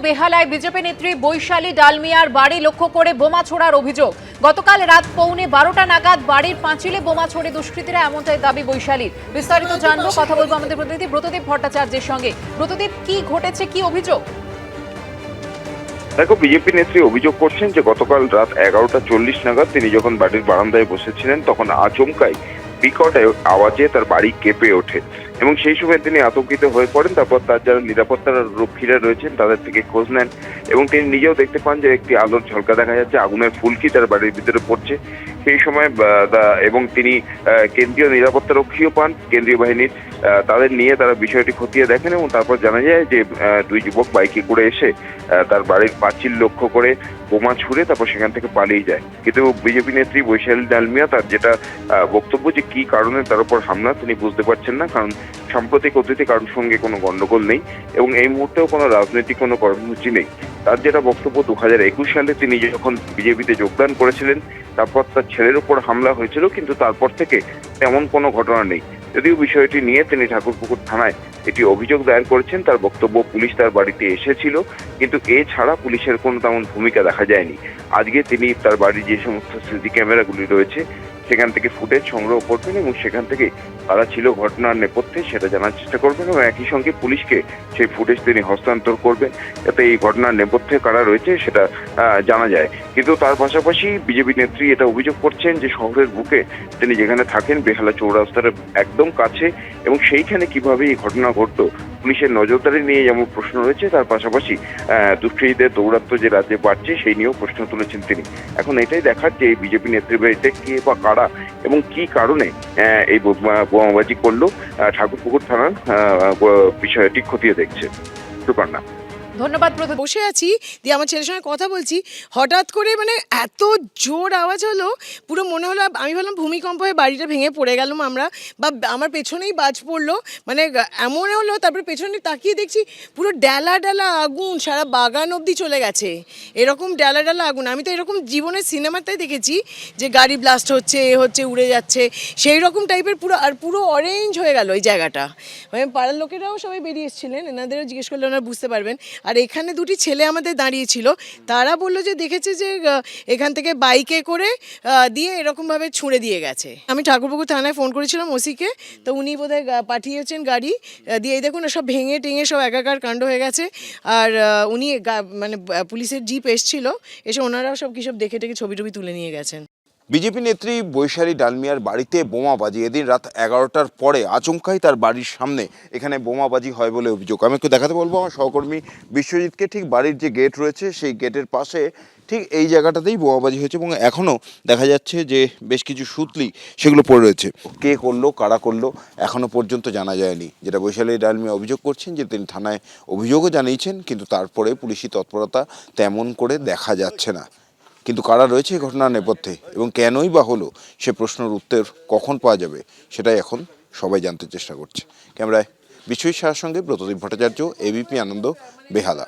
বেহালায় BJP নেত্রী বৈশালী ডালমিয়ার বাড়ি লক্ষ্য করে বোমা ছোড়ার অভিযোগ। গতকাল রাত পৌনে 12টা নাগাদ বাড়ির পাঁচিলে বোমা ছোড়ে দুষ্কৃতীরা, এমনটাই দাবি বৈশালীর। বিস্তারিত জানবো, কথা বলবো আমাদের প্রতিনিধি ব্রতদীপ ভট্টাচার্যের সঙ্গে। ব্রতদীপ, কি ঘটেছে, কি অভিযোগ? দেখো, বিজেপি নেত্রী অভিযোগ করছেন যে গতকাল রাত 11:40 নাগাদ তিনি যখন বাড়ির বারান্দায় বসেছিলেন তখন আচমকাই বিকট আওয়াজে তার বাড়ি কেঁপে ওঠে এবং সেই সময় তিনি আতঙ্কিত হয়ে পড়েন। তারপর তার যারা নিরাপত্তা রক্ষীরা রয়েছেন তাদের থেকে খোঁজ নেন এবং তিনি নিজেও দেখতে পান যে একটি আলোর ঝলকা দেখা যাচ্ছে, আগুনের ফুলকি তার বাড়ির ভিতরে পড়ছে। সেই সময় এবং তিনি কেন্দ্রীয় নিরাপত্তা রক্ষীও পান, কেন্দ্রীয় বাহিনীর। তাদের নিয়ে তারা বিষয়টি খতিয়ে দেখেন এবং তারপর জানা যায় যে দুই যুবক বাইকে করে এসে তার বাড়ির পাঁচিল লক্ষ্য করে বোমা ছুড়ে তারপর সেখান থেকে পালিয়ে যায়। কিন্তু বিজেপি নেত্রী বৈশালী ডালমিয়া তার যেটা বক্তব্য যে কি কারণে তার উপর হামলা তিনি বুঝতে পারছেন না, কারণ সাম্প্রতিক অতীতে কারোর সঙ্গে কোনো গন্ডগোল নেই এবং এই মুহূর্তেও কোনো রাজনৈতিক কোনো কর্মসূচি নেই। তার যেটা বক্তব্য, 2021 সালে তিনি যখন বিজেপিতে যোগদান করেছিলেন তারপর তার ছেলের উপর হামলা হয়েছিল, কিন্তু তারপর থেকে তেমন কোনো ঘটনা নেই। যদিও বিষয়টি নিয়ে তিনি ঠাকুরপুকুর থানায় একটি অভিযোগ দায়ের করেছেন। তার বক্তব্য, পুলিশ তার বাড়িতে এসেছিল কিন্তু এছাড়া পুলিশের কোনো তেমন ভূমিকা দেখা যায়নি। আজকে তিনি তার বাড়ির যে সমস্ত সিসি ক্যামেরাগুলি রয়েছে সেখান থেকে ফুটেজ সংগ্রহ করবেন এবং সেখান থেকে কারা ছিল ঘটনার নেপথ্যে সেটা জানার চেষ্টা করবেন এবং একই সঙ্গে পুলিশকে সেই ফুটেজ তিনি হস্তান্তর করবেন যাতে এই ঘটনার নেপথ্যে কারা রয়েছে সেটা জানা যায়। কিন্তু তার পাশাপাশি বিজেপি নেত্রী এটা অভিযোগ করছেন যে শহরের বুকে তিনি যেখানে থাকেন বেহালা চৌরাস্তার একদম কাছে এবং সেইখানে কিভাবে এই ঘটনা ঘটতো পুলিশের নজরদারি নিয়ে যেমন প্রশ্ন রয়েছে, তার পাশাপাশি দুষ্কৃতীদের দৌরাত্ম্য যে রাজ্যে বাড়ছে সেই নিয়েও প্রশ্ন তুলেছেন তিনি। এখন এটাই দেখার যে বিজেপি নেতৃবৃন্দে কে বা কারা এবং কি কারণে এই বোমাবাজি করলো, ঠাকুরপুকুর থানার বিষয়টি খতিয়ে দেখছে। সুপর্ণা, ধন্যবাদ। বসে আছি, দিয়ে আমার ছেলের সঙ্গে কথা বলছি, হঠাৎ করে এত জোর আওয়াজ হলো, পুরো মনে হলো আমি ভাবলাম ভূমিকম্প হয়ে বাড়িটা ভেঙে পড়ে গেলাম আমরা, বা আমার পেছনেই বাজ পড়লো, এমন হলো। তারপরে পেছনে তাকিয়ে দেখছি পুরো ডালা ডালা আগুন, সারা বাগান অবধি চলে গেছে, এরকম ডালা ডালা আগুন। আমি তো এরকম জীবনের সিনেমাতেই দেখেছি যে গাড়ি ব্লাস্ট হচ্ছে, উড়ে যাচ্ছে, সেই রকম টাইপের পুরো, আর পুরো অরেঞ্জ হয়ে গেল এই জায়গাটা। পাড়ার লোকেরাও সবাই বেরিয়ে এসেছিলেন, এনাদেরও জিজ্ঞেস করলে ওনারা বুঝতে পারবেন। আর এখানে দুটি ছেলে আমাদের দাঁড়িয়েছিল, তারা বললো যে দেখেছে যে এখান থেকে বাইকে করে দিয়ে এরকমভাবে ছুঁড়ে দিয়ে গেছে। আমি ঠাকুরপুকুর থানায় ফোন করেছিলাম ওসিকে, তো উনি বোধহয় পাঠিয়েছেন গাড়ি দিয়ে। দেখুন সব ভেঙে টেঙে সব একাকার কাণ্ড হয়ে গেছে। আর উনি পুলিশের জিপ এসছিল, এসে ওনারাও সব কী সব দেখে টেকে ছবি টবি তুলে নিয়ে গেছেন। বিজেপি নেত্রী বৈশালী ডালমিয়ার বাড়িতে বোমাবাজি এদিন রাত 11টার পরে আচমকাই তার বাড়ির সামনে এখানে বোমাবাজি হয় বলে অভিযোগ। আমি একটু দেখাতে বলবো আমার সহকর্মী বিশ্বজিৎকে। ঠিক বাড়ির যে গেট রয়েছে সেই গেটের পাশে ঠিক এই জায়গাটাতেই বোমাবাজি হয়েছে এবং এখনও দেখা যাচ্ছে যে বেশ কিছু সুতলি সেগুলো পড়ে রয়েছে। কে করলো, কারা করলো, এখনও পর্যন্ত জানা যায়নি। যেটা বৈশালী ডালমিয়া অভিযোগ করছেন যে তিনি থানায় অভিযোগও জানিয়েছেন, কিন্তু তারপরে পুলিশি তৎপরতা তেমন করে দেখা যাচ্ছে না। কিন্তু কারা রয়েছে এই ঘটনার নেপথ্যে এবং কেনই বা হলো, সে প্রশ্নের উত্তর কখন পাওয়া যাবে সেটাই এখন সবাই জানতে চেষ্টা করছে। ক্যামেরায় বিশ্বজিৎ শাহের সঙ্গে ব্রতদীপ ভট্টাচার্য, এবিপি আনন্দ, বেহালা।